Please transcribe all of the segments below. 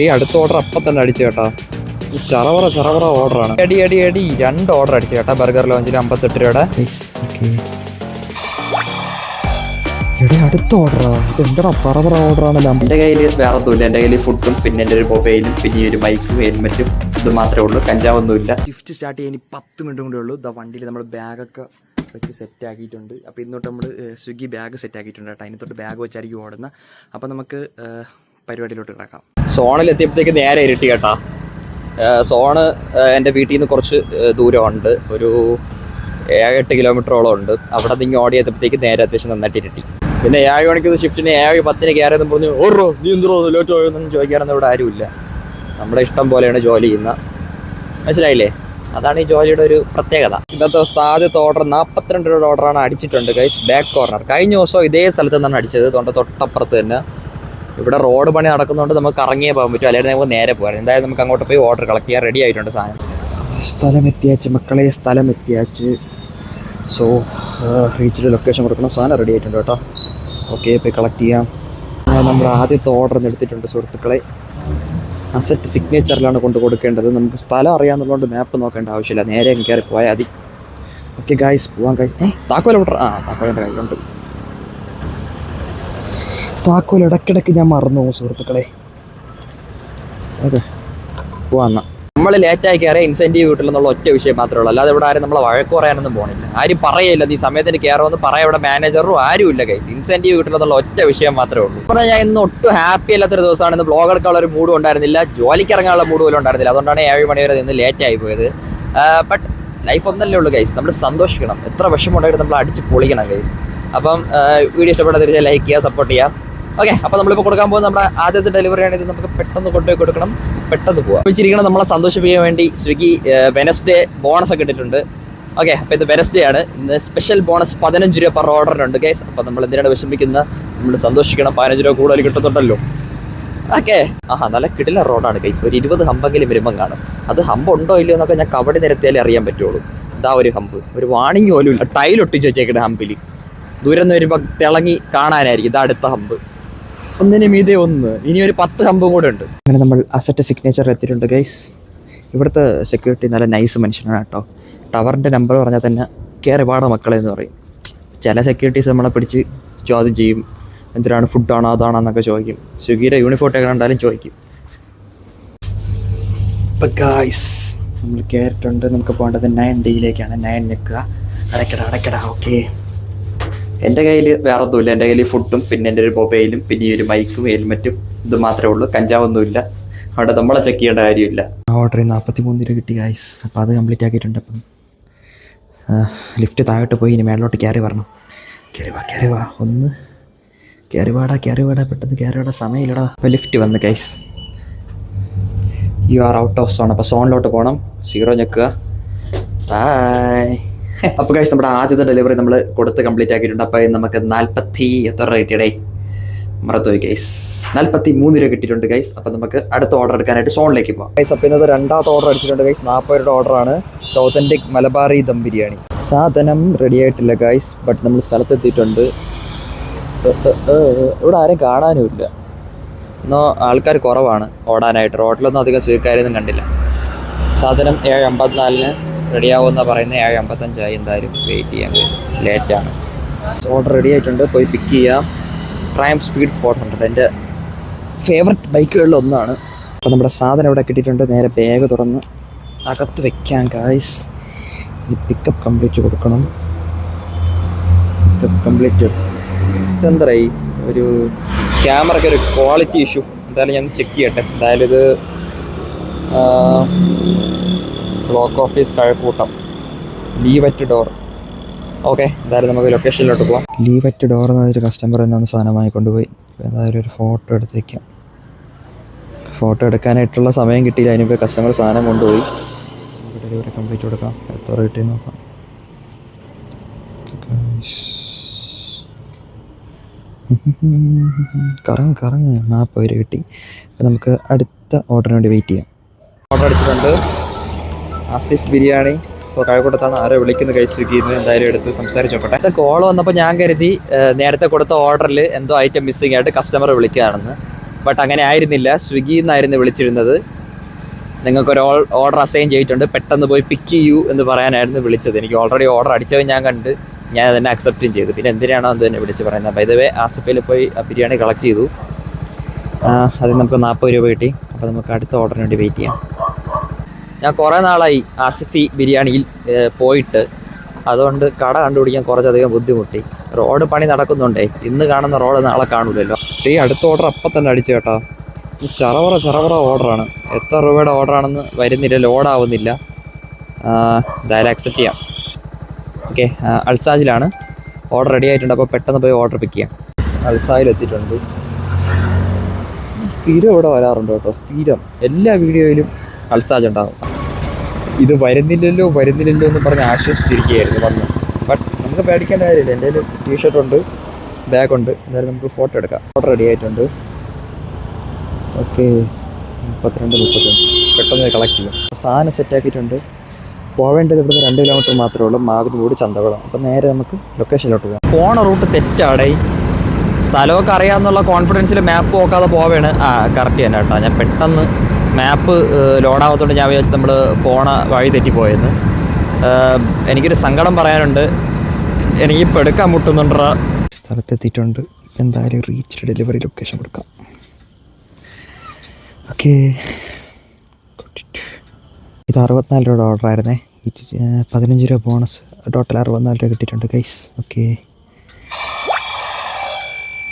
ഈ അടുത്ത ഓർഡർ അപ്പം തന്നെ അടിച്ചു കേട്ടോ. ഈ ചറവറ ഓർഡറാണ്. അടി 2 ഓർഡർ അടിച്ചു കേട്ടോ. ബർഗർ ലോഞ്ചിൽ 58 രൂപയുടെ. അടുത്ത ഓർഡറാ ഇത്. എന്താ പറ ഓർഡറാണല്ലോ. എൻ്റെ കയ്യിൽ വേറെ ഒന്നുമില്ല. എൻ്റെ കയ്യിൽ ഫുഡും പിന്നെ എൻ്റെ ഒരു മൊബൈലും പിന്നെ ഒരു മൈക്കും ഹെൽമെറ്റും ഇത് മാത്രമേ ഉള്ളൂ. കഞ്ചാവൊന്നുമില്ല. ഷിഫ്റ്റ് സ്റ്റാർട്ട് ചെയ്യാൻ 10 മിനിറ്റ് കൂടെ ഉള്ളൂ. വണ്ടിയിൽ നമ്മൾ ബാഗൊക്കെ വെച്ച് സെറ്റ് ആക്കിയിട്ടുണ്ട്. അപ്പോൾ ഇന്നോട്ട് നമ്മൾ സ്വിഗ്ഗി ബാഗ് സെറ്റ് ആക്കിയിട്ടുണ്ട് കേട്ടോ. അതിനകത്തോട്ട് ബാഗ് വെച്ചായിരിക്കും ഓടുന്നത്. അപ്പോൾ നമുക്ക് പരിപാടിയിലോട്ട് കിടക്കാം. സോണിലെത്തിയപ്പോഴത്തേക്ക് നേരെ ഇരുട്ടി കേട്ടോ. സോണ് എൻ്റെ വീട്ടിൽ നിന്ന് കുറച്ച് ദൂരമുണ്ട്. ഒരു 7-8 കിലോമീറ്ററോളം ഉണ്ട്. അവിടെ നിന്ന് ഓടി എത്തിയപ്പോഴത്തേക്ക് നേരെ അത്യാവശ്യം നന്നായിട്ട് ഇരുട്ടി. പിന്നെ 7 മണിക്ക് ഷിഫ്റ്റിന് 7:10 കയറിയെന്ന് പറഞ്ഞു ഓർറോ നീ എന്തോ ലേറ്റ് ആയോന്നും ചോദിക്കാനൊന്നും ഇവിടെ ആരുമില്ല. നമ്മുടെ ഇഷ്ടം പോലെയാണ് ജോലി ചെയ്യുന്നത്. മനസ്സിലായില്ലേ? അതാണ് ഈ ജോലിയുടെ ഒരു പ്രത്യേകത. ഇന്നത്തെ ദിവസത്തെ ആദ്യത്തെ ഓർഡർ 42 രൂപയുടെ ഓർഡറാണ് അടിച്ചിട്ടുണ്ട് ഗൈസ്. Back corner. കഴിഞ്ഞ ദിവസം ഇതേ സ്ഥലത്ത് നിന്നാണ് അടിച്ചത്. തൊട്ടപ്പുറത്ത് തന്നെ. ഇവിടെ റോഡ് പണി നടക്കുന്നതുകൊണ്ട് നമുക്ക് ഇറങ്ങിയേ പോകാൻ പറ്റും. അല്ലെങ്കിൽ നമുക്ക് നേരെ പോകാം. എന്തായാലും നമുക്ക് അങ്ങോട്ട് പോയി ഓർഡർ കളക്ട് ചെയ്യാൻ റെഡി ആയിട്ടുണ്ട് സാധനം. സ്ഥലമെത്തിയാച്ച് മക്കളെ, സ്ഥലമെത്തിയാച്ച്. സോ റീച്ചിൽ ലൊക്കേഷൻ കൊടുക്കണം. സാധനം റെഡി ആയിട്ടുണ്ട് കേട്ടോ. ഓക്കെ, പോയി കളക്ട് ചെയ്യാം. നമ്മുടെ ആദ്യത്തെ ഓർഡർ എടുത്തിട്ടുണ്ട് സുഹൃത്തുക്കളെ. അസറ്റ് സിഗ്നേച്ചറിലാണ് കൊണ്ട് കൊടുക്കേണ്ടത്. നമുക്ക് സ്ഥലം അറിയാമെന്നുള്ളതുകൊണ്ട് മാപ്പ് നോക്കേണ്ട ആവശ്യമില്ല. നേരെ കയറി പോയാൽ മതി. ഓക്കെ ഗായ്സ്, പോവാം ഗായ്സ്. താക്കോൽ ഓർഡർ. താക്കോലിൻ്റെ കയ്യിലുണ്ട്. താക്കോൽ ഇടയ്ക്കിടയ്ക്ക് ഞാൻ മറന്നു പോകും സുഹൃത്തുക്കളെ. ഓക്കെ, പോവാം. നമ്മൾ ലേറ്റായി കയറിയ ഇൻസെൻറ്റീവ് കിട്ടില്ലെന്നുള്ള ഒറ്റ വിഷയം മാത്രമേ ഉള്ളൂ. അല്ലാതെ ഇവിടെ ആരും നമ്മളെ വഴക്ക് പറയാനൊന്നും പോകണില്ല. ആരും പറയില്ല നീ സമയത്തിന് കയറുമെന്ന് പറയാം. ഇവിടെ മാനേജറും ആരും ഇല്ല ഗൈസ്. ഇൻസെൻറ്റീവ് കിട്ടില്ലെന്നുള്ള ഒറ്റ വിഷയം മാത്രമേ ഉള്ളൂ. പറഞ്ഞാൽ ഞാൻ ഇന്ന് ഒട്ടും ഹാപ്പി അല്ലാത്തൊരു ദിവസമാണ്. ഇന്ന് ബ്ലോഗ് എടുക്കാനുള്ള ഒരു മൂഡും ഉണ്ടായിരുന്നില്ല. ജോലിക്ക് ഇറങ്ങാനുള്ള മൂഡ് പോലും ഉണ്ടായിരുന്നില്ല. അതുകൊണ്ടാണ് 7 മണി വരെ നിന്ന് ലേറ്റായി പോയത്. ബട്ട് ലൈഫ് ഒന്നല്ലേ ഉള്ളൂ ഗൈസ്. നമ്മൾ സന്തോഷിക്കണം. എത്ര വിഷമം ഉണ്ടായിട്ട് നമ്മൾ അടിച്ച് പൊളിക്കണം ഗൈസ്. അപ്പം വീഡിയോ ഇഷ്ടപ്പെട്ടാൽ തീർച്ചയായും ലൈക്ക് ചെയ്യുക, സപ്പോർട്ട് ചെയ്യാം. ഓക്കെ, അപ്പോൾ നമ്മളിപ്പോൾ കൊടുക്കാൻ പോകുന്നത് നമ്മുടെ ആദ്യത്തെ ഡെലിവറി ആണ്. ഇത് നമുക്ക് പെട്ടെന്ന് കൊണ്ടുപോയി കൊടുക്കണം, പെട്ടെന്ന് പോകാം. വെച്ചിരിക്കണം നമ്മളെ സന്തോഷിപ്പിക്കാൻ വേണ്ടി സ്വിഗ്ഗി വെനസ്ഡേ ബോണസ് ഒക്കെ ഇട്ടിട്ടുണ്ട്. ഓക്കെ, അപ്പോൾ ഇത് വെനസ്ഡേ ആണ്. ഇന്ന് സ്പെഷ്യൽ ബോണസ് 15 രൂപ പെർ ഓർഡറിനുണ്ട് ഗൈസ്. അപ്പോൾ നമ്മൾ എന്തിനാണ് വിഷമിക്കുന്നത്? നമ്മൾ സന്തോഷിക്കണം. 15 രൂപ കൂടുതൽ കിട്ടുന്നുണ്ടല്ലോ. ഓക്കെ, നല്ല കിടില റോഡാണ് ഗൈസ്. ഒരു 20 ഹമ്പെങ്കിലും വരുമ്പം കാണും. അത് ഹമ്പ് ഉണ്ടോ ഇല്ലയോ എന്നൊക്കെ ഞാൻ കബഡി നിരത്തിയാലേ അറിയാൻ പറ്റുള്ളൂ. ഇതാ ഒരു ഹമ്പ്, ഒരു വാണിംഗ് പോലും ഇല്ല. ടൈൽ ഒട്ടിച്ച് വെച്ചേക്കണ ഹമ്പിൽ. ദൂരം നിന്ന് വരുമ്പോൾ തിളങ്ങി കാണാനായിരിക്കും. ഇതാ അടുത്ത ഹമ്പ്. ഒന്നിനും ഇതേ ഒന്ന്. ഇനി ഒരു 10 ഹമ്പും കൂടെ ഉണ്ട്. അങ്ങനെ നമ്മൾ അസറ്റ് സിഗ്നേച്ചർ എത്തിയിട്ടുണ്ട് ഗൈസ്. ഇവിടുത്തെ സെക്യൂരിറ്റി നല്ല നൈസ് മനുഷ്യനാണ് കേട്ടോ. ടവറിൻ്റെ നമ്പർ പറഞ്ഞാൽ തന്നെ കയറി പാടാ മക്കളെ എന്ന് പറയും. ചില സെക്യൂരിറ്റീസ് നമ്മളെ പിടിച്ച് ചോദ്യം ചെയ്യും. എന്തിനാണ്, ഫുഡാണോ അതാണോ എന്നൊക്കെ ചോദിക്കും. സ്വിഗ്ഗിയുടെ യൂണിഫോം ഒക്കെ കണ്ടാലും ചോദിക്കും. ഇപ്പം ഗൈസ് നമ്മൾ കയറിയിട്ടുണ്ട്. നമുക്ക് പോകേണ്ടത് 9D-യിലേക്കാണ്. 9 നിൽക്കുക. അടയ്ക്കടാ. ഓക്കെ, എൻ്റെ കയ്യിൽ വേറെ ഒന്നുമില്ല. എൻ്റെ കയ്യിൽ ഫുഡും പിന്നെ എൻ്റെ ഒരു മൊബൈലും പിന്നെ ഒരു മൈക്കും ഹെൽമെറ്റും ഇത് മാത്രമേ ഉള്ളൂ. കഞ്ചാവൊന്നുമില്ല. അവിടെ നമ്മളെ ചെക്ക് ചെയ്യേണ്ട കാര്യമില്ല. ഓർഡർ 43 രൂപ കിട്ടി ഗൈസ്. അപ്പോൾ അത് കംപ്ലീറ്റ് ആക്കിയിട്ടുണ്ട്. അപ്പം ലിഫ്റ്റ് താഴോട്ട് പോയി ഇനി മേളിലോട്ട് കയറി വരണം. കയറി വാ ഒന്ന്. കയറി വാടാ പെട്ടെന്ന് കയറി വാടാ. സമയമില്ലടാ. അപ്പോൾ ലിഫ്റ്റ് വന്ന് guys. You are out of zone. അപ്പോൾ സോണിലോട്ട് പോകണം. 0 ഞെക്കുക. ബൈ. അപ്പോൾ ഗൈസ് നമ്മുടെ ആദ്യത്തെ ഡെലിവറി നമ്മൾ കൊടുത്ത് കംപ്ലീറ്റ് ആക്കിയിട്ടുണ്ട്. അപ്പോൾ നമുക്ക് 40 എത്ര റേറ്റഡേ മറത്തുപോയി ഗൈസ്. 43 രൂപ കിട്ടിയിട്ടുണ്ട് ഗൈസ്. അപ്പോൾ നമുക്ക് അടുത്ത ഓർഡർ എടുക്കാനായിട്ട് സോണിലേക്ക് പോകാം ഗൈസ്. അപ്പോൾ ഇന്നത്തെ രണ്ടാമത്തെ ഓർഡർ അടിച്ചിട്ടുണ്ട് ഗൈസ്. 40 രൂപയുടെ ഓർഡറാണ്. ഓതൻറ്റിക് മലബാറി ദം ബിരിയാണി. സാധനം റെഡി ആയിട്ടില്ല ഗൈസ്. ബട്ട് നമ്മൾ സ്ഥലത്തെത്തിയിട്ടുണ്ട്. ഇവിടെ ആരും കാണാനുമില്ല. എന്നോ ആൾക്കാർ കുറവാണ് ഓടാനായിട്ട്. റോഡിലൊന്നും അധികം സ്വീകാര്യമൊന്നും കണ്ടില്ല. സാധനം 7:54 റെഡിയാവുമെന്നാണ് പറയുന്നത്. 7:55 എന്തായാലും വെയിറ്റ് ചെയ്യാം ഗൈസ്. ലേറ്റാണ്. ഓർഡർ റെഡി ആയിട്ടുണ്ട്. പോയി പിക്ക് ചെയ്യാം. ട്രയംഫ് സ്പീഡ് 400 എൻ്റെ ഫേവററ്റ് ബൈക്കുകളിൽ ഒന്നാണ്. അപ്പോൾ നമ്മുടെ സാധനം ഇവിടെ കിട്ടിയിട്ടുണ്ട്. നേരെ ബാഗ് തുറന്ന് അകത്ത് വെക്കാം ഗൈസ്. ഈ പിക്കപ്പ് കംപ്ലീറ്റ് കൊടുക്കണം. Pickup complete. ഇതെന്തായി ഒരു ക്യാമറയ്ക്ക് ഒരു ക്വാളിറ്റി ഇഷ്യൂ. എന്തായാലും ഞാൻ ചെക്ക് ചെയ്യട്ടെ. എന്തായാലും ഇത് block office Kazhakkoottam leave at door. Okay, എന്തായാലും നമുക്ക് ലൊക്കേഷനിലോട്ട് പോകാം. ലീവ് അറ്റ് ഡോർ എന്നൊരു കസ്റ്റമർ തന്നെ ഒന്ന് സാധനമായി കൊണ്ടുപോയി. എന്തായാലും ഒരു ഫോട്ടോ എടുത്തേക്കാം. ഫോട്ടോ എടുക്കാനായിട്ടുള്ള സമയം കിട്ടിയില്ല. അതിനിപ്പോൾ കസ്റ്റമർ സാധനം കൊണ്ടുപോയി. ഡെലിവറി കംപ്ലീറ്റ് കൊടുക്കാം. എത്ര കിട്ടിയെന്ന് നോക്കാം. കറങ്ങ് 40 രൂപ കിട്ടി. അപ്പോൾ നമുക്ക് അടുത്ത ഓർഡറിന് വേണ്ടി വെയിറ്റ് ചെയ്യാം. ഓർഡർ അടിച്ചിട്ടുണ്ട്. ആസിഫ് ബിരിയാണി. സോ കഴക്കൂട്ടത്താണ്. ആരോ വിളിക്കുന്ന കഴിച്ച് സ്വിഗ്ഗിന്ന്. എന്തായാലും എടുത്ത് സംസാരിച്ച് നോക്കട്ടെ. അടുത്ത കോൾ വന്നപ്പോൾ ഞാൻ കരുതി നേരത്തെ കൊടുത്ത ഓർഡറിൽ എന്തോ ഐറ്റം മിസ്സിംഗ് ആയിട്ട് കസ്റ്റമർ വിളിക്കുകയാണെന്ന്. ബട്ട് അങ്ങനെ ആയിരുന്നില്ല. സ്വിഗ്ഗിയിൽ നിന്നായിരുന്നു വിളിച്ചിരുന്നത്. നിങ്ങൾക്കൊരു ഓർഡർ അസൈൻ ചെയ്തിട്ടുണ്ട്, പെട്ടെന്ന് പോയി പിക്ക് ചെയ്യൂ എന്ന് പറയാനായിരുന്നു വിളിച്ചത്. എനിക്ക് ഓൾറെഡി ഓർഡർ അടിച്ചത് ഞാൻ കണ്ട്, ഞാൻ അതിനെ അക്സെപ്റ്റും ചെയ്തു. പിന്നെ എന്തിനാണോ അത് തന്നെ വിളിച്ച് പറയുന്നത്. ബൈ ദ വേ ആസിഫിൽ പോയി ആ ബിരിയാണി കളക്ട് ചെയ്തു. അതിന് നമുക്ക് 40 രൂപ കിട്ടി. അപ്പോൾ നമുക്ക് അടുത്ത ഓർഡറിന് വേണ്ടി വെയിറ്റ് ചെയ്യാം. ഞാൻ കുറേ നാളായി ആസിഫി ബിരിയാണിയിൽ പോയിട്ട്, അതുകൊണ്ട് കട കണ്ടുപിടിക്കാൻ കുറച്ചധികം ബുദ്ധിമുട്ടി. റോഡ് പണി നടക്കുന്നുണ്ടേ, ഇന്ന് കാണുന്ന റോഡ് നാളെ കാണൂലല്ലോ. ഈ അടുത്ത ഓർഡർ അപ്പം തന്നെ അടിച്ചു കേട്ടോ. ഈ ചറവറ ഓർഡറാണ്. എത്ര രൂപയുടെ ഓർഡറാണെന്ന് വരുന്നില്ല, ലോഡാവുന്നില്ല. എന്തായാലും അക്സെപ്റ്റ് ചെയ്യാം. ഓക്കെ, അൽസാജിലാണ് ഓർഡർ റെഡി ആയിട്ടുണ്ട്. അപ്പോൾ പെട്ടെന്ന് പോയി ഓർഡർ പിക്ക് ചെയ്യാം. അൽസാജിൽ എത്തിയിട്ടുണ്ട്. സ്ഥിരം ഇവിടെ വരാറുണ്ട് കേട്ടോ, സ്ഥിരം എല്ലാ വീഡിയോയിലും അൽസാജ് ഉണ്ടാകും. ഇത് വരുന്നില്ലല്ലോ എന്ന് പറഞ്ഞ് ആശ്വസിച്ചിരിക്കുകയായിരുന്നു വന്ന്. ബട്ട് നമുക്ക് പേടിക്കേണ്ട കാര്യമില്ല. എൻ്റെ കയ്യിൽ ടീഷർട്ടുണ്ട്, ബാഗുണ്ട്. എന്തായാലും നമുക്ക് ഫോട്ടോ എടുക്കാം. ഫോട്ടോ റെഡി ആയിട്ടുണ്ട്. ഓക്കെ, 32-35 പെട്ടെന്ന് കളക്ട് ചെയ്യാം. സാധനം സെറ്റാക്കിയിട്ടുണ്ട്. പോവേണ്ടത് ഇവിടുന്ന് 2 കിലോമീറ്റർ മാത്രമേ ഉള്ളൂ, മാവിൻമൂട് ചന്തകുളം. അപ്പോൾ നേരെ നമുക്ക് ലൊക്കേഷനിലോട്ട് പോകാം. പോണ റൂട്ട് തെറ്റാടേ. സ്ഥലമൊക്കെ അറിയാമെന്നുള്ള കോൺഫിഡൻസിൽ മാപ്പ് നോക്കാതെ പോവേണ്. കറക്റ്റ് തന്നെ കേട്ടോ. ഞാൻ പെട്ടെന്ന് മാപ്പ് ലോഡാവാത്തതുകൊണ്ട് ഞാൻ വിചാരിച്ചു നമ്മൾ പോണ വഴി തെറ്റിപ്പോയെന്ന്. എനിക്കൊരു സങ്കടം പറയാനുണ്ട്. എനിക്കിപ്പോൾ എടുക്കാൻ മുട്ടുന്നുണ്ടോ. സ്ഥലത്തെത്തിയിട്ടുണ്ട്. എന്തായാലും റീച്ച് ഡെലിവറി ലൊക്കേഷൻ കൊടുക്കാം. ഓക്കെ, ഇത് 64 രൂപയുടെ ഓർഡർ ആയിരുന്നേ. 15 രൂപ ബോണസ്, ടോട്ടൽ 64 രൂപ കിട്ടിയിട്ടുണ്ട് ഗൈസ്. ഓക്കെ,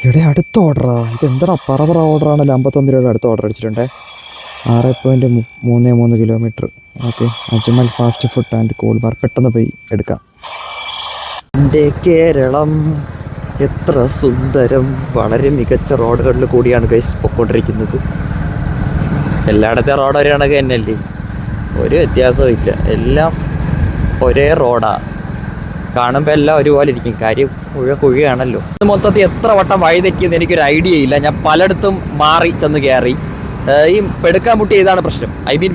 ഇവിടെ അടുത്ത ഓർഡറാ. ഇത് എന്താ പറ ഓർഡറാണല്ലോ. 51 രൂപയുടെ അടുത്ത ഓർഡർ അടിച്ചിട്ടുണ്ട്. 6.33 kilometre. Okay, Ajmal fast food and cool bar. പെട്ടെന്ന് പോയി എടുക്കാം. എൻ്റെ കേരളം എത്ര സുന്ദരം. വളരെ മികച്ച റോഡുകളിൽ കൂടിയാണ് ഗൈസ് പൊയ്ക്കൊണ്ടിരിക്കുന്നത്. എല്ലായിടത്തെ റോഡ് ഒരു കണക്ക് തന്നെയല്ലേ, ഒരു വ്യത്യാസവും ഇല്ല. എല്ലാം ഒരേ റോഡാണ്. കാണുമ്പോൾ എല്ലാം ഒരുപോലെ ഇരിക്കും. കാര്യം കുഴിയാണല്ലോ. മൊത്തത്തിൽ എത്ര വട്ടം വഴി തെറ്റിയെന്ന് എനിക്കൊരു ഐഡിയ ഇല്ല. ഞാൻ പലയിടത്തും മാറി ചെന്ന് കയറി. ഈ പെടുക്കാൻ മുട്ടി ഇതാണ് പ്രശ്നം.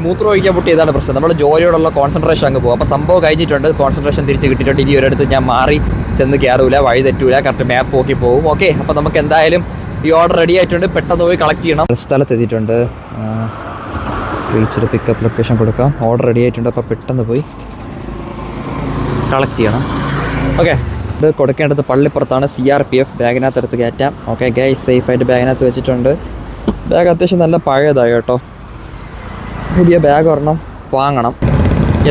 മൂത്രം ഒഴിക്കാൻ മുട്ടി ഇതാണ് പ്രശ്നം. നമ്മൾ ജോലിയോടുള്ള കോൺസെൻട്രേഷൻ അങ്ങ് പോകും. അപ്പോൾ സംഭവം കഴിഞ്ഞിട്ടുണ്ട്, കോൺസെൻട്രേഷൻ തിരിച്ച് കിട്ടിയിട്ടുണ്ട്. ഇനി ഒരിടത്ത് ഞാൻ മാറി ചെന്ന് കയറൂല, വഴി തെറ്റൂല, കറക്റ്റ് മാപ്പ് നോക്കി പോകും. ഓക്കെ, അപ്പോൾ നമുക്ക് എന്തായാലും ഈ ഓർഡർ റെഡി ആയിട്ടുണ്ട്. പെട്ടെന്ന് പോയി കളക്ട് ചെയ്യണം. സ്ഥലത്തെത്തിയിട്ടുണ്ട്. റീച്ച്ഡ് പിക്കപ്പ് ലൊക്കേഷൻ കൊടുക്കാം. ഓർഡർ റെഡി ആയിട്ടുണ്ട്. അപ്പോൾ പെട്ടെന്ന് പോയി കളക്ട് ചെയ്യണം. ഓക്കെ, ഇത് കൊടുക്കേണ്ടത് പള്ളിപ്പുറത്താണ്. CRPF ബാഗിനകത്ത് എടുത്ത് കയറ്റാം. ഓക്കെ ഗൈസ്, സേഫായിട്ട് ബാഗിനകത്ത് വെച്ചിട്ടുണ്ട്. ബാഗ് അത്യാവശ്യം നല്ല പഴയതായി കേട്ടോ. പുതിയ ബാഗ് ഒരെണ്ണം വാങ്ങണം.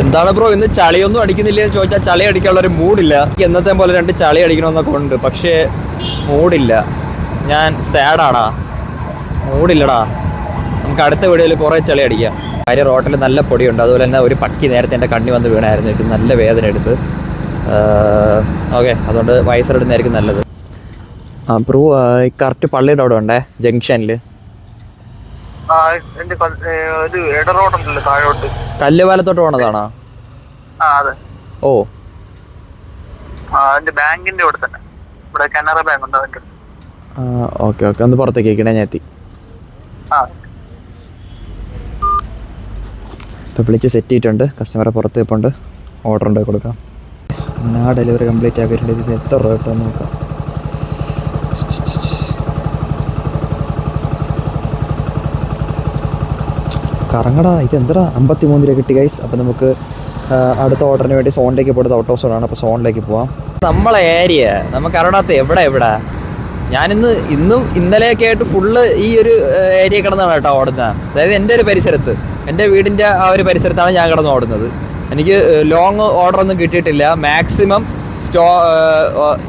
എന്താണ് ബ്രോ ഇന്ന് ചളിയൊന്നും അടിക്കുന്നില്ല എന്ന് ചോദിച്ചാൽ ചളി അടിക്കാനുള്ളൊരു മൂഡില്ല. എന്നത്തെ പോലെ 2 ചളി അടിക്കണമെന്നൊക്കെ ഉണ്ട്, പക്ഷേ മൂഡില്ല. ഞാൻ സാഡാടാ, മൂഡില്ലടാ. നമുക്ക് അടുത്ത വീഡിയോയിൽ കുറേ ചളി അടിക്കാം. കാര്യം റോട്ടിൽ നല്ല പൊടിയുണ്ട്. അതുപോലെ തന്നെ ഒരു പട്ടി നേരത്തെ എൻ്റെ കണ്ണി വന്ന് വീണായിരുന്നു. എനിക്ക് നല്ല വേദന എടുത്ത്. ഓക്കെ, അതുകൊണ്ട് വയസ്സെടുന്നായിരിക്കും നല്ലത്. ബ്രോ കറക്റ്റ് പള്ളിയുടെ അവിടെ ഉണ്ടേ, ജംഗ്ഷനിൽ. കല്ലുപാലത്തോട്ട് പോണതാണോ? ഓ, ബാങ്കിന്റെ അവിടെ തന്നെ. ഇവിടെ കാനറ ബാങ്ക് ഉണ്ട്. ഓക്കെ ഓക്കെ, ഒന്ന് പുറത്തേക്ക് കേൾക്കണേ. ഞാൻ എത്തി. ഇപ്പോൾ വിളിച്ച് സെറ്റ് ചെയ്തിട്ടുണ്ട്. കസ്റ്റമറെ പുറത്ത് പോയിട്ടുണ്ട്. ഓർഡർ ഉണ്ടാക്കി കൊടുക്കാം. അങ്ങനെ ആ ഡെലിവറി കംപ്ലീറ്റ് ആക്കിയിട്ടുണ്ട്. ഇത് എത്ര രൂപ കിട്ടുമെന്ന് നോക്കാം. കറങ്ങടാ, ഇതെന്താ 53 രൂപ കിട്ടി ഗൈസ്. അപ്പോൾ നമുക്ക് അടുത്ത ഓർഡറിന് വേണ്ടി സോണിലേക്ക് പോയിട്ട് ഔട്ട് ഓഫ് സോണാണ്. അപ്പോൾ സോണിലേക്ക് പോവാം. നമ്മളെ ഏരിയ നമുക്ക് അറിയാത്ത എവിടെ ഇന്നും ഇന്നലെയൊക്കെ ആയിട്ട് ഫുള്ള് ഈ ഒരു ഏരിയ കിടന്നാണ് കേട്ടോ ഓടുന്നത്. അതായത് എൻ്റെ ഒരു പരിസരത്ത്, എൻ്റെ വീടിൻ്റെ ആ ഒരു പരിസരത്താണ് ഞാൻ കിടന്ന് ഓടുന്നത്. എനിക്ക് ലോങ് ഓർഡറൊന്നും കിട്ടിയിട്ടില്ല. മാക്സിമം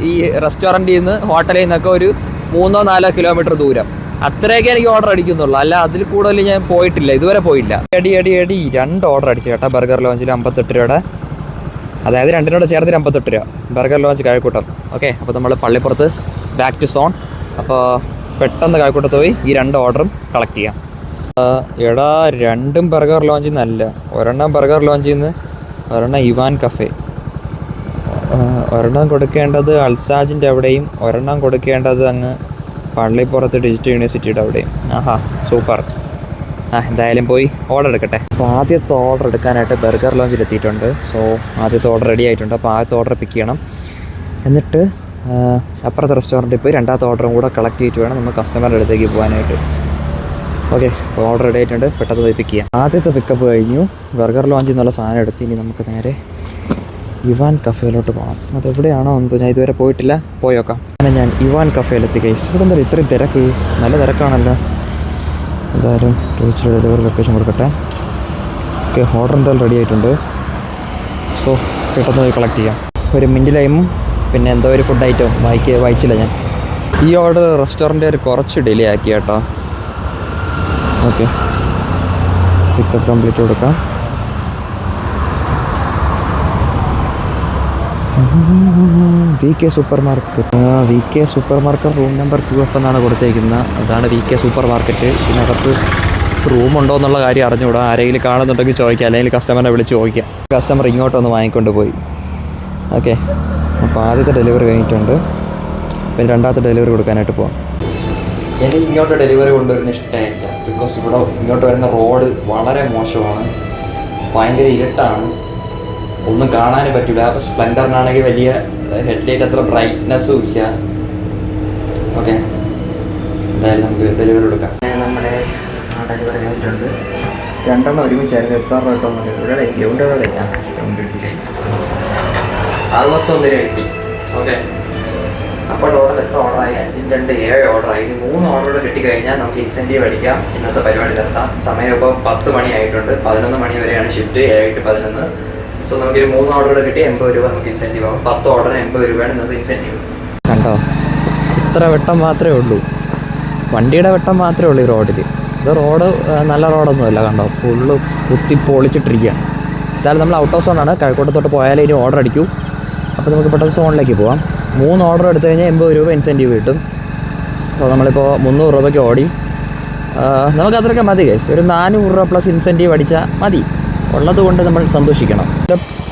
ഈ റെസ്റ്റോറൻറ്റിൽ നിന്ന് ഹോട്ടലിൽ നിന്നൊക്കെ ഒരു 3-4 കിലോമീറ്റർ ദൂരം, അത്രയൊക്കെ എനിക്ക് ഓർഡർ അടിക്കുന്നുള്ളൂ. അല്ല അതിൽ കൂടുതൽ ഞാൻ പോയിട്ടില്ല, ഇതുവരെ പോയില്ല. അടി 2 ഓർഡർ അടിച്ചു കേട്ടോ. ബർഗർ ലോഞ്ചിൽ 58 രൂപയുടെ, അതായത് 2നോട് ചേർത്ത് 58 രൂപ. Burger launch Kazhakkoottam. ഓക്കെ, അപ്പോൾ നമ്മൾ പള്ളിപ്പുറത്ത് ബാക്ക് ടു സോൺ. അപ്പോൾ പെട്ടെന്ന് കഴക്കൂട്ടത്ത് പോയി ഈ 2 ഓർഡറും കളക്ട് ചെയ്യാം. എടാ, 2 ബർഗർ ലോഞ്ചിൽ നിന്നല്ല, ഒരെണ്ണം ബർഗർ ലോഞ്ചിൽ നിന്ന്, ഒരെണ്ണം ഇവാൻ കഫേ. ഒരെണ്ണം കൊടുക്കേണ്ടത് അൽസാജിൻ്റെ അവിടെയും ഒരെണ്ണം കൊടുക്കേണ്ടത് അങ്ങ് പള്ളിപ്പുറത്ത് ഡിജിറ്റൽ യൂണിവേഴ്സിറ്റിയുടെ അവിടെയും. ആഹാ, സൂപ്പർ. എന്തായാലും പോയി ഓർഡർ എടുക്കട്ടെ. അപ്പോൾ ആദ്യത്തെ ഓർഡർ എടുക്കാനായിട്ട് ബർഗർ ലോഞ്ചിൽ എത്തിയിട്ടുണ്ട്. സോ ആദ്യത്തെ ഓർഡർ റെഡി ആയിട്ടുണ്ട്. അപ്പോൾ ആദ്യത്തെ ഓർഡർ പിക്ക് ചെയ്യണം. എന്നിട്ട് അപ്പുറത്തെ റെസ്റ്റോറൻറ്റിൽ പോയി 2ാമത്തെ ഓർഡറും കൂടെ കളക്ട് ചെയ്തിട്ട് വേണം നമ്മൾ കസ്റ്റമറുടെ അടുത്തേക്ക് പോകാനായിട്ട്. ഓക്കെ, ഓർഡർ റെഡി ആയിട്ടുണ്ട്. പെട്ടെന്ന് പോയി പിക്ക് ചെയ്യാം. ആദ്യത്തെ പിക്കപ്പ് കഴിഞ്ഞു. ബർഗർ ലോഞ്ചിൽ നിന്നുള്ള സാധനം എടുത്ത് ഇനി നമുക്ക് നേരെ ഇവാൻ കഫേയിലോട്ട് പോകണം. അതെവിടെയാണോ എന്തോ, ഞാൻ ഇതുവരെ പോയിട്ടില്ല. പോയി നോക്കാം. അങ്ങനെ ഞാൻ ഇവാൻ കഫേയിലെത്തി ഗൈസ്. ഇവിടെ എന്താ ഇത്രയും തിരക്ക്? നല്ല തിരക്കാണല്ലോ. എന്തായാലും ചോദിച്ചിട്ട് ഡെലിവറി ലൊക്കേഷൻ കൊടുക്കട്ടെ. ഓക്കെ, ഓർഡർ എന്തായാലും റെഡി ആയിട്ടുണ്ട്. സോ പെട്ടെന്ന് പോയി കളക്ട് ചെയ്യാം. ഒരു മിൻറ്റ് ലൈമും പിന്നെ എന്തോ ഒരു ഫുഡ് ഐറ്റവും വായിച്ചില്ല ഞാൻ. ഈ ഓർഡർ റെസ്റ്റോറൻറ്റ് ഒരു കുറച്ച് ഡിലേ ആക്കി കേട്ടോ. ഓക്കെ, പിക്കപ്പ് കംപ്ലീറ്റ് കൊടുക്കാം. VK super market. VK super market room number 2F എന്നാണ് കൊടുത്തേക്കുന്നത്. അതാണ് VK സൂപ്പർ മാർക്കറ്റ്. ഇതിനകത്ത് റൂമുണ്ടോ എന്നുള്ള കാര്യം അറിഞ്ഞുകൂടാ. ആരെങ്കിലും കാണുന്നുണ്ടെങ്കിൽ ചോദിക്കാം, അല്ലെങ്കിൽ കസ്റ്റമറിനെ വിളിച്ച് ചോദിക്കാം. കസ്റ്റമർ ഇങ്ങോട്ടൊന്ന് വാങ്ങിക്കൊണ്ട് പോയി. ഓക്കെ, അപ്പോൾ ആദ്യത്തെ ഡെലിവറി കഴിഞ്ഞിട്ടുണ്ട്. പിന്നെ രണ്ടാമത്തെ ഡെലിവറി കൊടുക്കാനായിട്ട് പോകാം. എനിക്ക് ഇങ്ങോട്ട് ഡെലിവറി കൊണ്ടുവരുന്ന ഇഷ്ടമായില്ല. ബിക്കോസ് ഇവിടെ ഇങ്ങോട്ട് വരുന്ന റോഡ് വളരെ മോശമാണ്. ഭയങ്കര ഇരുട്ടാണ്, ഒന്നും കാണാനും പറ്റില്ല. സ്പ്ലെൻഡറിനാണെങ്കിൽ വലിയ ഹെഡ്ലൈറ്റ് അത്ര ബ്രൈറ്റ്നെസ്സും ഇല്ല. ഓക്കെ, എന്തായാലും നമുക്ക് ഡെലിവറി കൊടുക്കാം. നമ്മുടെ ഡെലിവറി കഴിഞ്ഞിട്ടുണ്ട്. രണ്ടെണ്ണം ഒരുമിച്ചായിരുന്നു. എത്ര രൂപ കിട്ടുമെന്നുണ്ട്. ഇവിടെ ഗ്രൗണ്ട് ഇവിടെ ഗ്രൗണ്ട് കിട്ടി ഗൈസ്. 61 രൂപ കിട്ടി. ഓക്കെ, അപ്പോൾ ടോട്ടൽ എത്ര ഓർഡറായി? 5 × 2 7 ഓർഡറായി. 3 ഓർഡറുകൾ കിട്ടിക്കഴിഞ്ഞാൽ നമുക്ക് ഇൻസെൻറ്റീവ് അടിക്കാം. ഇന്നത്തെ പരിപാടി നിർത്താം. സമയം ഇപ്പോൾ 10 മണി ആയിട്ടുണ്ട്. 11 മണി വരെയാണ് ഷിഫ്റ്റ്, 7 to 11. സോ നമുക്കൊരു 3 ഓർഡറുകൾ കിട്ടി 80 രൂപ നമുക്ക് ഇൻസെൻറ്റീവ് ആകും. 10 ഓർഡറിന് 80 രൂപയാണ് ഇന്നത്തെ ഇൻസെൻറ്റീവ്. കണ്ടോ, ഇത്ര വെട്ടം മാത്രമേ ഉള്ളൂ. വണ്ടിയുടെ വെട്ടം മാത്രമേ ഉള്ളൂ ഈ റോഡിൽ. ഇത് റോഡ് നല്ല റോഡൊന്നുമല്ല. കണ്ടോ, ഫുള്ള് കുത്തി പൊളിച്ചിട്ടിരിക്കുകയാണ്. എന്തായാലും നമ്മൾ ഔട്ട് ഓഫ് സോണാണ്. കഴക്കൂട്ടത്തോട്ട് പോയാലേ ഇനി ഓർഡർ അടിക്കൂ. അപ്പോൾ നമുക്ക് പെട്ടെന്ന് സോണിലേക്ക് പോകാം. 3 ഓർഡർ എടുത്തു കഴിഞ്ഞാൽ 80 രൂപ ഇൻസെൻറ്റീവ് കിട്ടും. അപ്പോൾ നമ്മളിപ്പോൾ 300 രൂപയ്ക്ക് ഓടി. നമുക്ക് അത്രയൊക്കെ മതി ഗൈസ്. ഒരു 400 രൂപ പ്ലസ് ഇൻസെൻറ്റീവ് അടിച്ചാൽ മതി. ഉള്ളത് കൊണ്ട് നമ്മൾ സന്തോഷിക്കണം.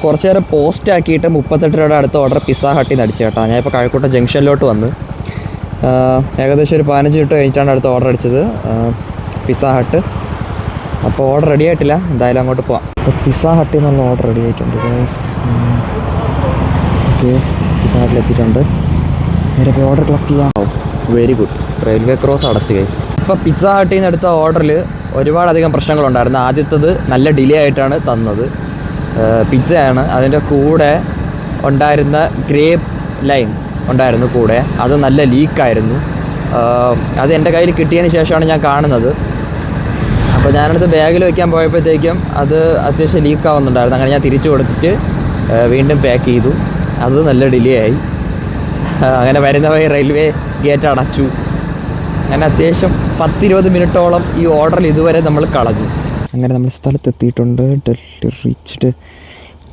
കുറച്ച് നേരം പോസ്റ്റ് ആക്കിയിട്ട് 38 രൂപയുടെ അടുത്ത ഓർഡർ പിസ്സ ഹട്ടിൽ നിന്ന് അടിച്ചു കേട്ടോ. ഞാനിപ്പോൾ കഴക്കൂട്ടം ജംഗ്ഷനിലോട്ട് വന്ന് ഏകദേശം ഒരു 15 മിനിറ്റ് കഴിഞ്ഞിട്ടാണ് അടുത്ത ഓർഡർ അടിച്ചത്, പിസ്സ ഹട്ട്. അപ്പോൾ ഓർഡർ റെഡി ആയിട്ടില്ല, എന്തായാലും അങ്ങോട്ട് പോവാം. അപ്പോൾ പിസ്സ ഹട്ടിൽ നിന്നുള്ള ഓർഡർ റെഡി ആയിട്ടുണ്ട് ഗൈസ്. ഓക്കെ, പിസ്സ ഹട്ടിലെത്തിയിട്ടുണ്ട്. നേരെ പോയി ഓർഡർ കളക്ട് ചെയ്യാം. Very good. റെയിൽവേ ക്രോസ് അടച്ച് ഗൈസ്. ഇപ്പോൾ പിസ്സ ഹട്ടിൽ നിന്ന് എടുത്ത ഓർഡറിൽ ഒരുപാടധികം പ്രശ്നങ്ങളുണ്ടായിരുന്നു. ആദ്യത്തത് നല്ല ഡിലേ ആയിട്ടാണ് തന്നത്. പിസ്സയാണ്. അതിൻ്റെ കൂടെ ഉണ്ടായിരുന്ന ഗ്രേപ്പ് ലൈം ഉണ്ടായിരുന്നു കൂടെ. അത് നല്ല ലീക്കായിരുന്നു. അത് എൻ്റെ കയ്യിൽ കിട്ടിയതിന് ശേഷമാണ് ഞാൻ കാണുന്നത്. അപ്പോൾ ഞാനടുത്ത് ബാഗിൽ വയ്ക്കാൻ പോയപ്പോഴത്തേക്കും അത് അത്യാവശ്യം ലീക്കാവുന്നുണ്ടായിരുന്നു. അങ്ങനെ ഞാൻ തിരിച്ചു കൊടുത്തിട്ട് വീണ്ടും പാക്ക് ചെയ്തു. അത് നല്ല ഡിലേ ആയി. അങ്ങനെ വരുന്ന വഴി റെയിൽവേ ഗേറ്റ് അടച്ചു. അങ്ങനെ അത്യാവശ്യം 10-20 മിനിറ്റോളം ഈ ഓർഡറിൽ ഇതുവരെ നമ്മൾ കളഞ്ഞു. അങ്ങനെ നമ്മൾ സ്ഥലത്തെത്തിയിട്ടുണ്ട്. റീച്ച്ഡ്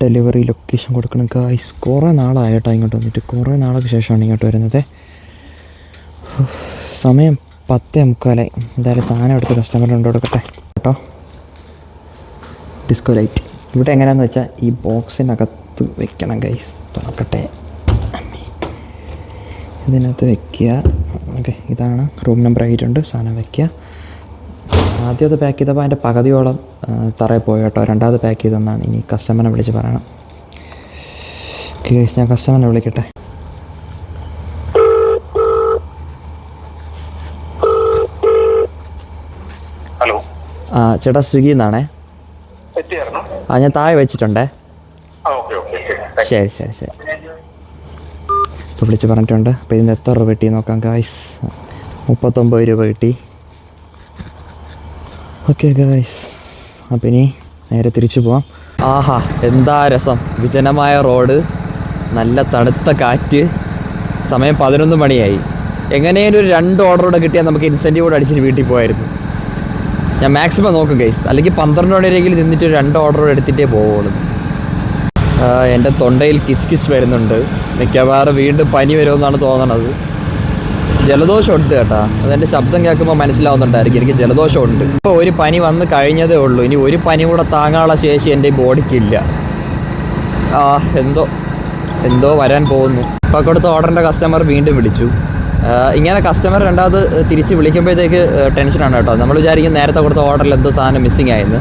ഡെലിവറി ലൊക്കേഷൻ കൊടുക്കണം ഗായ്സ്. കുറേ നാളായിട്ടോ ഇങ്ങോട്ട് വന്നിട്ട്. കുറേ നാൾക്ക് ശേഷമാണ് ഇങ്ങോട്ട് വരുന്നത്. സമയം 10:45. എന്തായാലും സാധനം എടുത്ത് കസ്റ്റമറിന് കൊണ്ട് കൊടുക്കട്ടെ കേട്ടോ. ഡിസ്കോ ലൈറ്റ് ഇവിടെ എങ്ങനെയാണെന്ന് വെച്ചാൽ ഈ ബോക്സിനകത്ത് വെക്കണം ഗൈസ്. തുറക്കട്ടെ, ഇതിനകത്ത് വെക്കുക. ഓക്കെ, ഇതാണ് റൂം നമ്പർ 8. സാധനം വെക്കുക. ആദ്യം അത് പാക്ക് ചെയ്തപ്പോൾ അതിൻ്റെ പകുതിയോളം തറയിൽ പോയി കേട്ടോ. രണ്ടാമത് പാക്ക് ചെയ്തെന്നാണ്. ഇനി കസ്റ്റമറിനെ വിളിച്ച് പറയണം. ഓക്കെ ഗൈസ്, ഞാൻ കസ്റ്റമറിനെ വിളിക്കട്ടെ. ഹലോ, ചേട്ടാ സ്വിഗ്ഗിയിൽ നിന്നാണേ. ഞാൻ താഴെ വെച്ചിട്ടുണ്ടേ. ശരി ശരി ശരി. ഇപ്പോൾ വിളിച്ച് പറഞ്ഞിട്ടുണ്ട്. അപ്പോൾ ഇതിന് എത്ര രൂപ കിട്ടി നോക്കാം ഗായ്സ്. 39 രൂപ കിട്ടി. ഓക്കെ ഗായ്സ്, അപ്പോൾ ഇനി നേരെ തിരിച്ചു പോവാം. ആഹാ, എന്താ രസം. വിജനമായ റോഡ്, നല്ല തണുത്ത കാറ്റ്. സമയം 11 മണിയായി. എങ്ങനെയും ഒരു 2 ഓർഡർ കൂടെ കിട്ടിയാൽ നമുക്ക് ഇൻസെൻറ്റീവ് കൂടെ അടിച്ചിട്ട് വീട്ടിൽ പോയായിരുന്നു. ഞാൻ മാക്സിമം നോക്കും ഗൈസ്. അല്ലെങ്കിൽ 12 മണിവരെയെങ്കിലും നിന്നിട്ട് 2 ഓർഡർ എടുത്തിട്ടേ പോവുള്ളൂ. എൻ്റെ തൊണ്ടയിൽ കിച്ച് വരുന്നുണ്ട്. മിക്കവാറും വീണ്ടും പനി വരുമെന്നാണ് തോന്നണത്. ജലദോഷം ഉണ്ട് കേട്ടോ. അതെൻ്റെ ശബ്ദം കേൾക്കുമ്പോൾ മനസ്സിലാവുന്നുണ്ടായിരിക്കും എനിക്ക് ജലദോഷമുണ്ട്. ഇപ്പോൾ ഒരു പനി വന്ന് കഴിഞ്ഞതേ ഉള്ളൂ. ഇനി ഒരു പനി കൂടെ താങ്ങാനുള്ള ശേഷി എൻ്റെ ബോഡിക്കില്ല. എന്തോ വരാൻ പോകുന്നു. ഇപ്പോൾ കൊടുത്ത ഓർഡറിൻ്റെ കസ്റ്റമർ വീണ്ടും വിളിച്ചു. ഇങ്ങനെ കസ്റ്റമർ രണ്ടാമത് തിരിച്ച് വിളിക്കുമ്പോഴത്തേക്ക് ടെൻഷനാണ് കേട്ടോ. നമ്മൾ വിചാരിക്കും നേരത്തെ കൊടുത്ത ഓർഡറിൽ എന്തോ സാധനം മിസ്സിങ് ആയെന്ന്.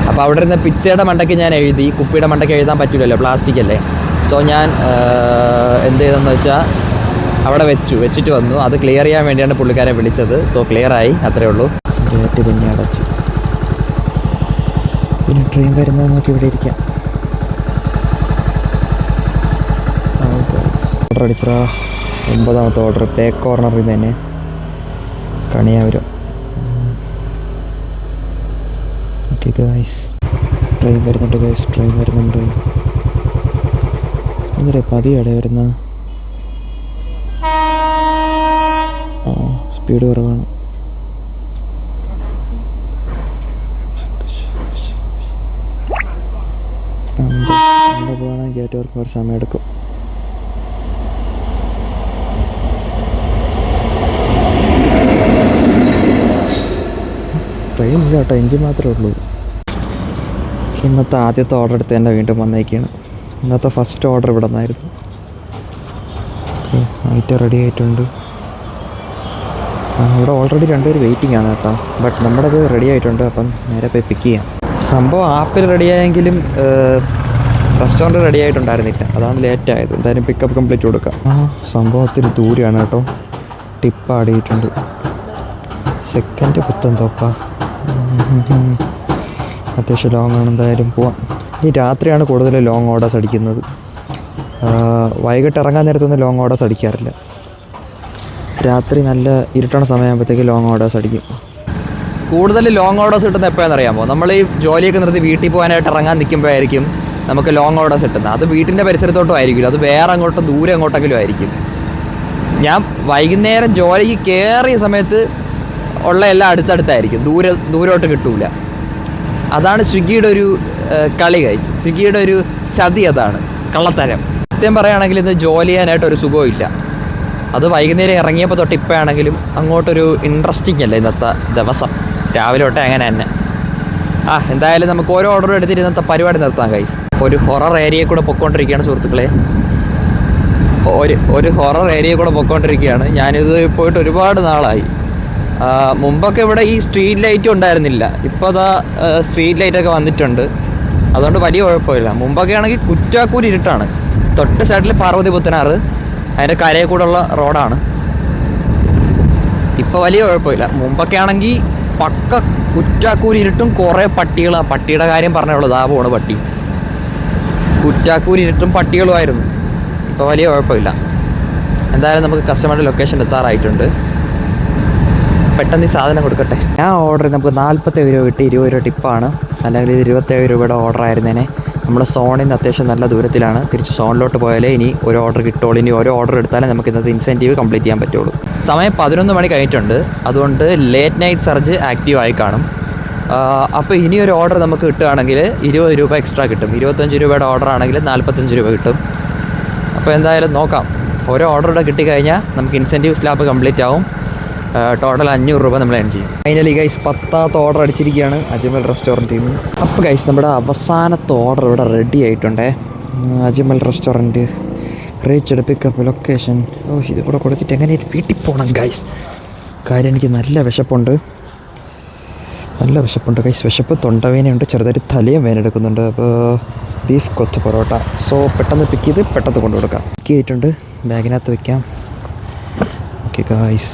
അപ്പോൾ അവിടെ ഇരുന്ന് പിzzയുടെ മണ്ടയ്ക്ക് ഞാൻ എഴുതി. കുപ്പിയുടെ മണ്ടയ്ക്ക് എഴുതാൻ പറ്റില്ലല്ലോ, പ്ലാസ്റ്റിക് അല്ലേ. സോ ഞാൻ എന്ത് ചെയ്തെന്ന് വെച്ചാൽ അവിടെ വെച്ചിട്ട് വന്നു. അത് ക്ലിയർ ചെയ്യാൻ വേണ്ടിയാണ് പുള്ളിക്കാരെ വിളിച്ചത്. സോ ക്ലിയർ ആയി, അത്രേ ഉള്ളൂ. ഗേറ്റ് പിന്നെ അടച്ച്. പിന്നെ ട്രെയിൻ വരുന്നത് നോക്കി ഇവിടെ ഇരിക്കാം. ഓർഡർ അടിച്ചതാ 9ാമത്തെ ഓർഡർ. ബാക്ക് കോർണറിൽ നിന്ന് തന്നെ കണിയാവരും. ഓക്കെ ഗൈസ്, ട്രെയിൻ വരുന്നുണ്ട് ഗൈസ്, ട്രെയിൻ വരുന്നുണ്ട്. എന്നിട്ട് പതിയടെ വരുന്ന സ്പീഡ് കുറവാണ്. പോകാൻ ഗേറ്റ് വർക്ക് ഒരു സമയം എടുക്കും. ട്രെയിൻ ഇല്ല കേട്ടോ, എഞ്ചിൻ മാത്രമേ ഉള്ളൂ. ഇന്നത്തെ ആദ്യത്തെ ഓർഡർ എടുത്ത് തന്നെ വീണ്ടും വന്നേക്കാണ്. ഇന്നത്തെ ഫസ്റ്റ് ഓർഡർ ഇവിടെ നിന്നായിരുന്നു. നൈറ്റ് റെഡി ആയിട്ടുണ്ട്. ഇവിടെ ഓൾറെഡി 2 പേര് വെയിറ്റിംഗ് ആണ് കേട്ടോ. ബട്ട് നമ്മുടേത് റെഡി ആയിട്ടുണ്ട്. അപ്പം നേരെ പോയി പിക്ക് ചെയ്യാം. സംഭവം ആപ്പിൽ റെഡിയായെങ്കിലും റെസ്റ്റോറൻറ്റ് റെഡി ആയിട്ടുണ്ടായിരുന്നില്ല, അതാണ് ലേറ്റ് ആയത്. എന്തായാലും പിക്കപ്പ് കംപ്ലീറ്റ് കൊടുക്കാം. സംഭവം ഒത്തിരി ദൂരെയാണ് കേട്ടോ. ടിപ്പ് ആഡ് ചെയ്തിട്ടുണ്ട്. സെക്കൻഡ് പുത്തൻതോപ്പാ, അത്യാവശ്യം ലോങ് ആണ്. എന്തായാലും പോവാം. ഈ രാത്രിയാണ് കൂടുതൽ ലോങ് ഓർഡേഴ്സ് അടിക്കുന്നത്. വൈകിട്ട് ഇറങ്ങാൻ നേരത്തൊന്നും ലോങ് ഓർഡേഴ്സ് അടിക്കാറില്ല. രാത്രി നല്ല ഇരുട്ടണ സമയമാകുമ്പോഴത്തേക്ക് ലോങ് ഓർഡേഴ്സ് അടിക്കും. കൂടുതൽ ലോങ് ഓർഡേഴ്സ് കിട്ടുന്നത് എപ്പോഴാണെന്നറിയാമോ? നമ്മൾ ഈ ജോലിയൊക്കെ നിർത്തി വീട്ടിൽ പോകാനായിട്ട് ഇറങ്ങാൻ നിൽക്കുമ്പോഴായിരിക്കും നമുക്ക് ലോങ് ഓർഡേഴ്സ് കിട്ടുന്നത്. അത് വീട്ടിൻ്റെ പരിസരത്തോട്ടും ആയിരിക്കില്ല, അത് വേറെ അങ്ങോട്ടും ദൂരെ എങ്ങോട്ടെങ്കിലും ആയിരിക്കും. ഞാൻ വൈകുന്നേരം ജോലിക്ക് കയറിയ സമയത്ത് ഉള്ള എല്ലാം അടുത്തടുത്തായിരിക്കും, ദൂരോട്ട് കിട്ടൂല. അതാണ് സ്വിഗ്ഗിയുടെ ഒരു കളി ഗൈസ്, സ്വിഗ്ഗിയുടെ ഒരു ചതി അതാണ്, കള്ളത്തരം. സത്യം പറയുകയാണെങ്കിൽ ഇന്ന് ജോലി ചെയ്യാനായിട്ട് ഒരു സുഖമില്ല. അത് വൈകുന്നേരം ഇറങ്ങിയപ്പോൾ തൊട്ട് ഇപ്പോഴാണെങ്കിലും അങ്ങോട്ടൊരു ഇൻട്രസ്റ്റിംഗ് അല്ല ഇന്നത്തെ ദിവസം. രാവിലെ തൊട്ടേ അങ്ങനെ തന്നെ. എന്തായാലും നമുക്ക് ഓരോ ഓർഡറും എടുത്തിട്ട് ഇന്നത്തെ പരിപാടി നിർത്താം ഗൈസ്. ഒരു ഹൊറർ ഏരിയയിൽ കൂടെ പൊയ്ക്കൊണ്ടിരിക്കുകയാണ് സുഹൃത്തുക്കളെ. ഒരു ഹൊറർ ഏരിയയിൽ കൂടെ പൊയ്ക്കൊണ്ടിരിക്കുകയാണ്. ഞാനിത് പോയിട്ട് ഒരുപാട് നാളായി. മുമ്പൊക്കെ ഇവിടെ ഈ സ്ട്രീറ്റ് ലൈറ്റും ഉണ്ടായിരുന്നില്ല. ഇപ്പോൾ അതാ സ്ട്രീറ്റ് ലൈറ്റൊക്കെ വന്നിട്ടുണ്ട്, അതുകൊണ്ട് വലിയ കുഴപ്പമില്ല. മുമ്പൊക്കെ ആണെങ്കിൽ കുറ്റാക്കൂരി ഇരുട്ടാണ്. തൊട്ട് സൈഡിൽ പാർവതി പുത്തനാറ്, അതിൻ്റെ കരയിൽ കൂടെ ഉള്ള റോഡാണ്. ഇപ്പോൾ വലിയ കുഴപ്പമില്ല. മുമ്പൊക്കെ ആണെങ്കിൽ പക്ക കുറ്റാക്കൂരി ഇരുട്ടും കുറേ പട്ടികൾ. ആ പട്ടിയുടെ കാര്യം പറഞ്ഞുള്ളൂ, ദാ പോണ് പട്ടി. കുറ്റാക്കൂരി ഇരുട്ടും പട്ടികളുമായിരുന്നു. ഇപ്പോൾ വലിയ കുഴപ്പമില്ല. എന്തായാലും നമുക്ക് കസ്റ്റമറുടെ ലൊക്കേഷൻ എത്താറായിട്ടുണ്ട്. പെട്ടെന്ന് ഈ സാധനം കൊടുക്കട്ടെ. ഞാൻ ഓർഡർ ചെയ്ത് നമുക്ക് 47 രൂപ കിട്ടി. 20 രൂപ ടിപ്പാണ്. അല്ലെങ്കിൽ ഇത് 27 രൂപയുടെ ഓർഡർ ആയിരുന്നേനെ. നമ്മുടെ സോണിൽ നിന്ന് അത്യാവശ്യം നല്ല ദൂരത്തിലാണ്. തിരിച്ച് സോണിലോട്ട് പോയാലേ ഇനി ഒരു ഓർഡർ കിട്ടുള്ളൂ. ഇനി ഓരോ ഓർഡർ എടുത്താലേ നമുക്ക് ഇന്നത്തെ ഇൻസെൻറ്റീവ് കംപ്ലീറ്റ് ചെയ്യാൻ പറ്റുള്ളൂ. സമയം 11 മണി കഴിഞ്ഞിട്ടുണ്ട്, അതുകൊണ്ട് ലേറ്റ് നൈറ്റ് സർജ് ആക്റ്റീവ് ആയി കാണും. അപ്പോൾ ഇനി ഒരു ഓർഡർ നമുക്ക് കിട്ടുകയാണെങ്കിൽ 20 രൂപ എക്സ്ട്രാ കിട്ടും. 25 രൂപയുടെ ഓർഡർ ആണെങ്കിൽ 45 രൂപ കിട്ടും. അപ്പോൾ എന്തായാലും നോക്കാം. ഓരോ ഓർഡറുടെ കിട്ടിക്കഴിഞ്ഞാൽ നമുക്ക് ഇൻസെൻറ്റീവ് സ്ലാബ് കംപ്ലീറ്റ് ആവും. ടോട്ടൽ 500 രൂപ നമ്മൾ ഏൺ ചെയ്യും. ഫൈനലി ഗൈസ് 10ാമത്തെ ഓർഡർ അടിച്ചിരിക്കുകയാണ് അജ്മൽ റെസ്റ്റോറൻറ്റിൽ നിന്ന്. അപ്പോൾ ഗൈസ് നമ്മുടെ അവസാനത്തെ ഓർഡർ ഇവിടെ റെഡി ആയിട്ടുണ്ടേ. Ajmal restaurant reached pickup location. ഇത് കൂടെ കൊടുത്തിട്ട് എങ്ങനെ വീട്ടിൽ പോകണം ഗൈസ്. കാര്യം എനിക്ക് നല്ല വിശപ്പുണ്ട് ഗൈസ്. വിശപ്പ്, തൊണ്ടവേനയുണ്ട്, ചെറുതായിട്ട് തലയും വേന എടുക്കുന്നുണ്ട്. അപ്പോൾ ബീഫ് കൊത്ത് പൊറോട്ട. സോ പെട്ടെന്ന് പിക്ക് ചെയ്ത് പെട്ടെന്ന് കൊണ്ടു കൊടുക്കാം. പിക്ക് ചെയ്തിട്ടുണ്ട്, ബാഗിനകത്ത് വയ്ക്കാം. ഓക്കെ ഗൈസ്,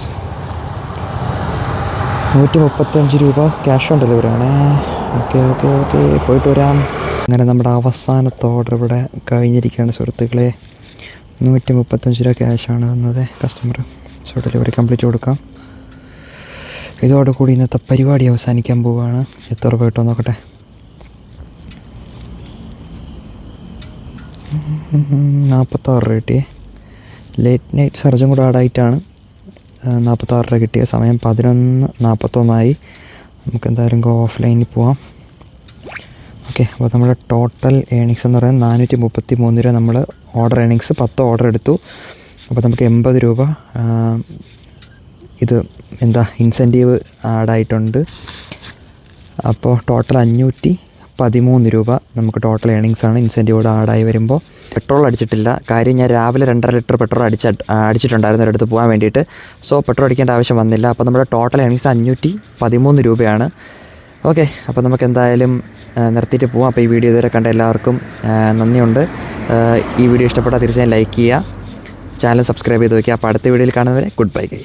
135 രൂപ ക്യാഷ് ഓൺ ഡെലിവറി ആണ്. ഓക്കെ പോയിട്ട് വരാം. അങ്ങനെ നമ്മുടെ അവസാനത്തെ ഓർഡർ ഇവിടെ കഴിഞ്ഞിരിക്കുകയാണ് സുഹൃത്തുക്കളെ. 135 രൂപ ക്യാഷാണ് തന്നത് കസ്റ്റമർ. സോ ഡെലിവറി കംപ്ലീറ്റ് കൊടുക്കാം. ഇതോടുകൂടി ഇന്നത്തെ പരിപാടി അവസാനിക്കാൻ പോവുകയാണ്. എത്ര രൂപ കിട്ടുമോ നോക്കട്ടെ. 46 രൂപ കിട്ടിയേ. ലേറ്റ് നൈറ്റ് സർജും കൂടെ ആഡായിട്ടാണ് 46 രൂപ കിട്ടിയ. സമയം 11:41 നമുക്ക് എന്തായാലും ഓഫ്ലൈനിൽ പോവാം. ഓക്കെ, അപ്പോൾ നമ്മുടെ ടോട്ടൽ ഏണിങ്സ് എന്ന് പറയുന്നത് 433 രൂപ. നമ്മൾ ഓർഡർ ഏണിങ്സ് 10 ഓർഡർ എടുത്തു. അപ്പോൾ നമുക്ക് 80 രൂപ ഇത് ഇൻസെൻറ്റീവ് ആഡായിട്ടുണ്ട്. അപ്പോൾ ടോട്ടൽ 513 രൂപ നമുക്ക് ടോട്ടൽ ഏണിങ്സാണ് ഇൻസെൻറ്റീവോട് ആഡായി വരുമ്പോൾ. പെട്രോൾ അടിച്ചിട്ടില്ല. കാര്യം ഞാൻ രാവിലെ 2.5 ലിറ്റർ പെട്രോൾ അടിച്ചിട്ടുണ്ടായിരുന്നു ഒരിടത്ത് പോകാൻ വേണ്ടിയിട്ട്. സോ പെട്രോൾ അടിക്കേണ്ട ആവശ്യം വന്നില്ല. അപ്പോൾ നമ്മുടെ ടോട്ടൽ ഏണിങ്സ് 513 രൂപയാണ്. ഓക്കെ, അപ്പോൾ നമുക്ക് എന്തായാലും നിർത്തിയിട്ട് പോവാം. അപ്പോൾ ഈ വീഡിയോ ഇതുവരെ കണ്ട എല്ലാവർക്കും നന്ദിയുണ്ട്. ഈ വീഡിയോ ഇഷ്ടപ്പെട്ടാൽ തീർച്ചയായും ലൈക്ക് ചെയ്യുക, ചാനൽ സബ്സ്ക്രൈബ് ചെയ്ത് വയ്ക്കുക. അപ്പോൾ അടുത്ത വീഡിയോയിൽ കാണുന്നവരെ ഗുഡ് ബൈ ഗൈസ്.